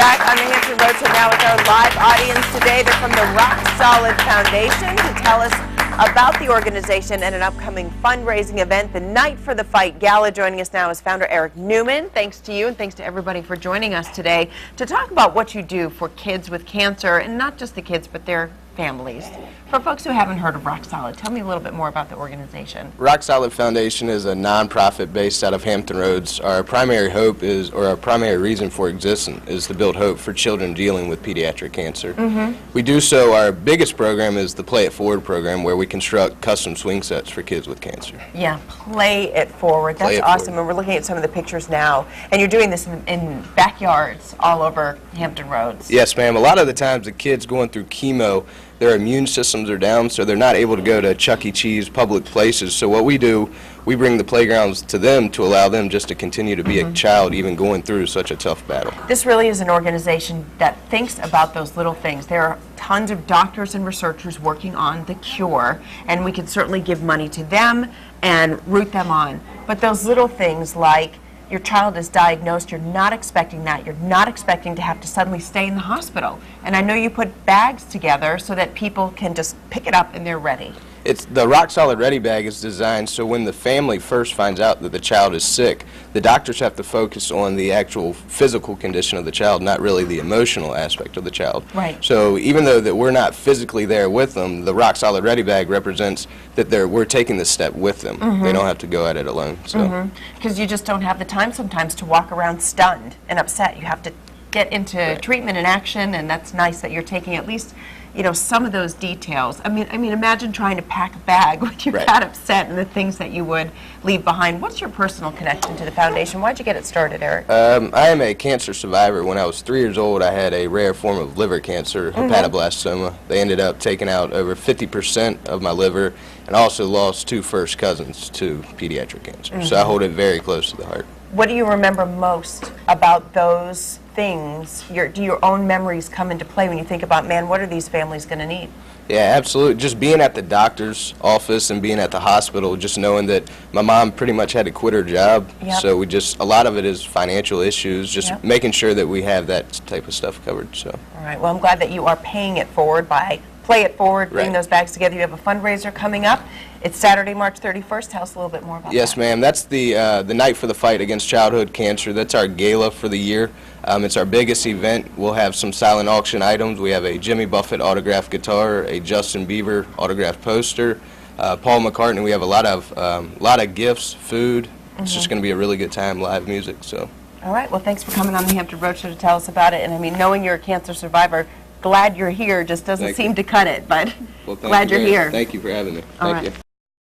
Back on the Hampton Roadshow now with our live audience today. They're from the Rock Solid Foundation to tell us about the organization and an upcoming fundraising event, the Night for the Fight Gala. Joining us now is founder Eric Newman. Thanks to you and thanks to everybody for joining us today to talk about what you do for kids with cancer, and not just the kids, but their families. For folks who haven't heard of Rock Solid, tell me a little bit more about the organization. Rock Solid Foundation is a nonprofit based out of Hampton Roads. Our primary hope is, or our primary reason for existence is to build hope for children dealing with pediatric cancer. We do so, our biggest program is the Play It Forward program, where we construct custom swing sets for kids with cancer. Yeah, Play It Forward. That's awesome. And we're looking at some of the pictures now. And you're doing this in backyards all over Hampton Roads. Yes, ma'am. A lot of the times the kids going through chemo, their immune systems are down, so they're not able to go to Chuck E. Cheese, public places. So what we do, we bring the playgrounds to them to allow them just to continue to be a child, even going through such a tough battle. This really is an organization that thinks about those little things. There are tons of doctors and researchers working on the cure, and we can certainly give money to them and root them on. But those little things like your child is diagnosed, you're not expecting that. You're not expecting to have to suddenly stay in the hospital. And I know you put bags together so that people can just pick it up and they're ready. It's the Rock Solid Ready bag is designed so when the family first finds out that the child is sick, the doctors have to focus on the actual physical condition of the child, not really the emotional aspect of the child. Right. So even though that we're not physically there with them, the Rock Solid Ready bag represents that we're taking the step with them. They don't have to go at it alone. So. Because you just don't have the time sometimes to walk around stunned and upset. You have to get into treatment and action, and that's nice that you're taking at least, you know, some of those details. I mean, imagine trying to pack a bag when you're that upset and the things that you would leave behind. What's your personal connection to the foundation? Why'd you get it started, Eric? I am a cancer survivor. When I was 3 years old, I had a rare form of liver cancer, hepatoblastoma. They ended up taking out over 50% of my liver, and I also lost 2 first cousins to pediatric cancer. So I hold it very close to the heart. What do you remember most about those things? Do your own memories come into play when you think about, man, what are these families going to need? Yeah, absolutely. Just being at the doctor's office and being at the hospital, just knowing that my mom pretty much had to quit her job. So a lot of it is financial issues, just making sure that we have that type of stuff covered. So. All right. Well, I'm glad that you are paying it forward by Play It Forward, bringing those bags together. You have a fundraiser coming up. It's Saturday, March 31st. Tell us a little bit more about that. Yes, ma'am. That's the Night for the Fight Against Childhood Cancer. That's our gala for the year. It's our biggest event. We'll have some silent auction items. We have a Jimmy Buffett autographed guitar, a Justin Bieber autographed poster, Paul McCartney. We have a lot of gifts, food. It's just going to be a really good time, live music. So. All right. Well, thanks for coming on the Hampton Roadshow to tell us about it. And I mean, knowing you're a cancer survivor, glad you're here just doesn't seem to cut it, but glad you're here. Thank you for having me. All Thank you.